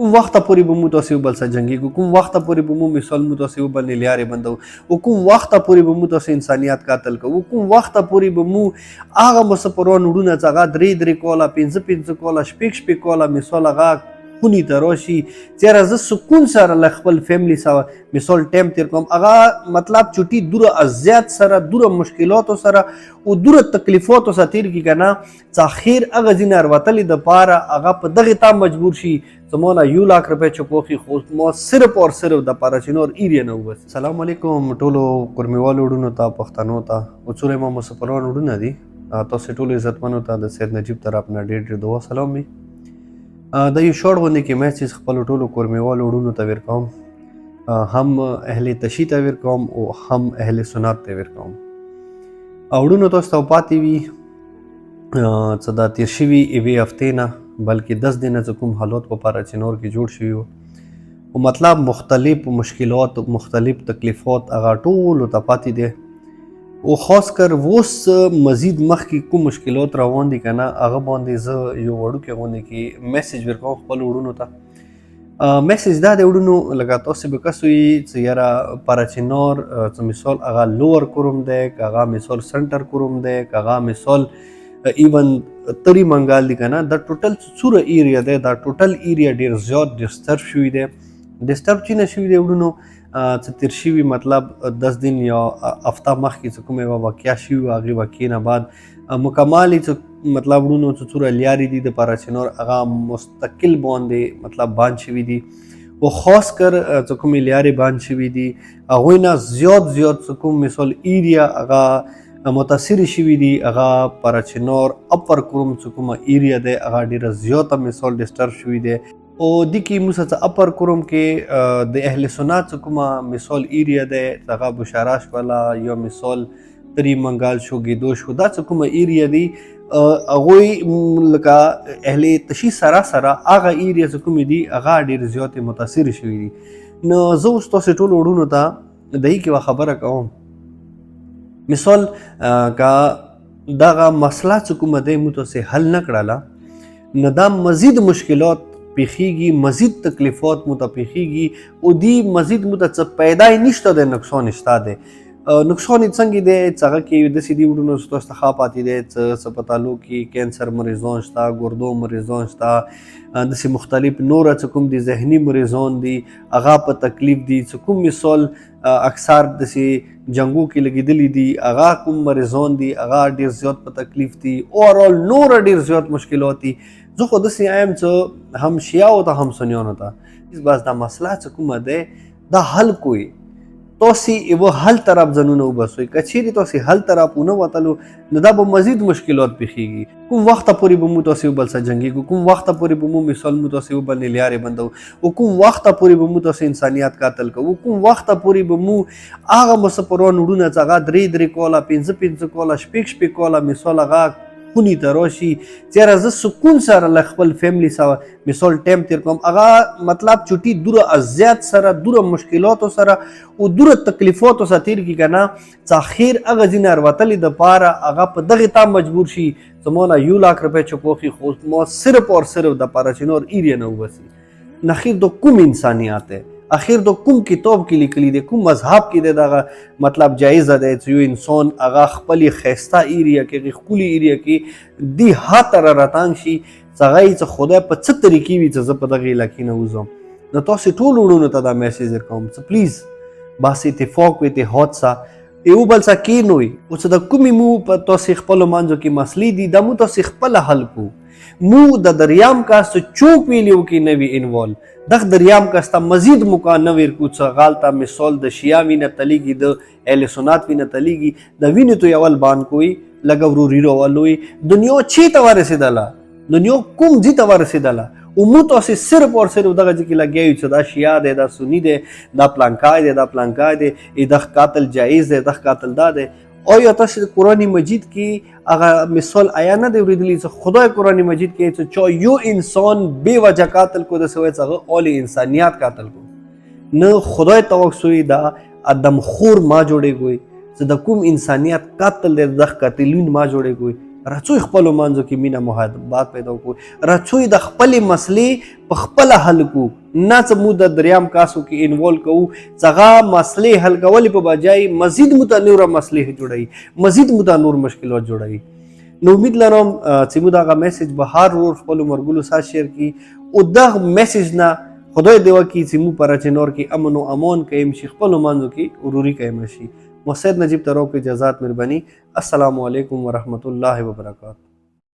کوم وخت پورې به مو تاسو بل سره جنگي کوم وخت پورې به مو مثال مو تاسو بل نه لیارې بندو او کوم وخت پورې به مو تاسو انسانيت قاتل کوو کوم وخت پورې به مو هغه مسپرون وډونه څنګه درې کولا 5 کولا شپږ کولا مثال هغه خونی ته راشي چیرې زه سکون سره له خپل فیملی سره مثال ټایم تیر کوم هغه مطلب چټي دوره اذیت سره دوره مشکلاتو سره او دوره تکلیفاتو سره تیر کی کنه چې اخر هغه جنر وتلی د پاره هغه په دغه تا مجبور شي زمونه یو لاک روپے چپوخي خو ما صرف اور صرف د پاره چنور ایریا نه وبس السلام علیکم ټولو کورمیوالو وډونو ته پښتنو ته او څوره ما مسپرون وډونه دي تاسو ټولو عزتمنو ته د سید نجیب طرف نه ډېر دعا سلام می د یو شورت غونډې کې میسج خپل ټولو کورمیوالو وډونو ته ورکوم هم اهل تشی ته ورکوم او هم اهل سنت ته ورکوم وډونو تاسو ته پاتې وي څه دا تیر شوي یوې هفتې نه بلکې 10 دنه چې کوم حالات په پاره چنور کې جوړ شوي وو او مطلب مختلف مشکلات مختلف تکلیفات هغه ټولو ته پاتې دي او خاص کر ووس مزید مخکې کوم مشکلات روان دي کنه هغه باندې زه یو وړوکی غونډه کې میسج ورکوم خپل وړونو ته میسج دا دی وړونو لکه تاسو به کس وي چې یاره پراچینور چې مثال هغه لوور کوروم دی که هغه مثال سنټر کوروم دی که هغه مثال ایون تری منګال دی کنه دا ټوټل څوره ایریا دی دا ټوټل ایریا ډیر زیات ډسټرب شوی دی ډسټرب چې نه شوی دی وړونو چې تیر شوي مطلب 10 دن یا هفته مخکې چې کومه واقعیا شوي هغې واقعې نه بعد مکمل چې مطلب وړونو چې څوره لیارې دي د پراچینور هغه مستقل باندې مطلب باند شوي دي او خاص کر چې کومې لیارې باند شوي دي هغوی نه زیات چې کوم مثال ایریا هغه متاثر شوي دي هغه پراچینور اپر کوم چې کومه ایریا دی هغه ډېره زیاته مثال ډسټرب شوي دی او د کې موږ څه اپر کوم کې د اهل سنت کومه مثال ایریا ده هغه بشاراش والا یا مثال تری منګال شو گیدو شو دا څه کومه ایریا دی هغه لکه اهل تشی سره هغه ایریا څه کوم دي هغه ډیر زیات متاثر شوی دي نو زه اوس تاسو ټول وډونو ته دای کې خبره کوم مثال کا دغه مسله څه کومه دی مو ته حل نه کړاله نو دا مزید مشکلات پیخیږي مزید تکلیفات مو ته پیخیږي او دی مزید مو ته پیدا نشته د نقصان نشته ده نقصان څنګه دی څنګه کې د سیدی وډونو تاسو ته خاپاتې دي هسپتالو کې کینسر مریضان شته ګردو مریضان شته د سي مختلف نور کوم دي ذهني مریضان دي هغه په تکلیف دي کوم مثال اکثر د سي جنگو کې لګیدلې دي هغه کوم مریضان دي هغه ډیر زیات په تکلیف دي اورال نور ډیر زیات مشکلات دي زه خو داسې یم چې هم شیعو ته هم سنیانو ته بس دا مسله چې کومه دی دا حل کوئ تاسو یو حل طرف ځانونه وباسئ که چیرې تاسو حل طرف ونه وتلو نو دا به مزید مشکلات پیښیږي کوم وخت پورې به مو تاسو بل سره جنګي کوم وخت پورې به مو مثال مو تاسو بل نه لیارې بندو او کوم وخت پورې به مو تاسو انسانيت قاتل کوو کوم وخت پورې به مو هغه مسپرون وډونه څنګه درې کولا 5 کولا شپږ کولا مثال هغه خونی ته راشي چیرې زه سکون سره له خپل فیملی سره مثال ټایم تیر کوم هغه مطلب چټي دوره اذیت سره دوره مشکلاتو سره او دوره تکلیفاتو سره تیر کی کنه چې اخر هغه جنر وتلی د پاره هغه په دغه تا مجبور شي زمونه یو لاک روپے چپوخي خو ما صرف اور صرف د پاره چنور ایریا نه وبسي نخیر د کوم انسانيت اخر د کوم کتاب کې لیکلي دي کوم مذهب کې د مطلب جایزه ده چې یو انسان هغه خپل خيسته ایریا کې خولي ایریا کې دی هاتر راتان شي څنګه چې خدای په څه طریقې وي چې په دغه علاقې نه وځم نو تاسو ټول وړونو ته دا میسج ورکوم چې پلیز بس اتفاق وي اتحاد سره یو بل څه کې نوې او چې د کومې مو په تاسو خپل مانځو کې مسلې دي د مو تاسو خپل حل کو مو د دریام کاست چوک ویلیو کې نوی انوال دغ دریام کاستا مزید مکان نویر کو څه غالتا مثال د شیا وینه تلیږي د اهل سنت وینه تلیږي د وینه تو یول بان کوئی لګورو ریرو ولوي دنیا چی ته ورسېدله دنیا کوم دي ته ورسېدله او مو تاسو صرف اور صرف دغه ځکه لګیږي چې دا شیا دی دا سنی دی دا پلانکای دی د قاتل جایز دی د قاتل دا دی او یا تاسو قرآن مجید کې هغه مثال آیا نه دی ورېدلی چې خدای قرآن مجید کې چې چا یو انسان بے وجه قاتل کو د سوی څنګه اول انسانیت قاتل کو نه خدای توقع دا ادم خور ما جوړې کوي چې د کوم انسانیت قاتل د قاتلین ما جوړې کوي رڅوی خپل مانځو کې مینا محبت پیدا کو رڅوی د خپل مسلې په خپل حل کو نه څه مو د دریام کاسو کې انوالو کوو څنګه مسلې حل کول په بجای مزید متنوره مسلې جوړي مزید متنور مشکلات جوړي نو امید لرم چې مو دا میسج به هر ور خپل مرګلو سره شیر کی او دا میسج نه خدای دی وکي چې مو پر چنور کې امن او امان قائم شي خپل مانځو کې ضروري قائم شي. محسن نجیب ترو کی اجازت مهربانی. السلام علیکم ورحمۃ اللہ وبرکاتہ.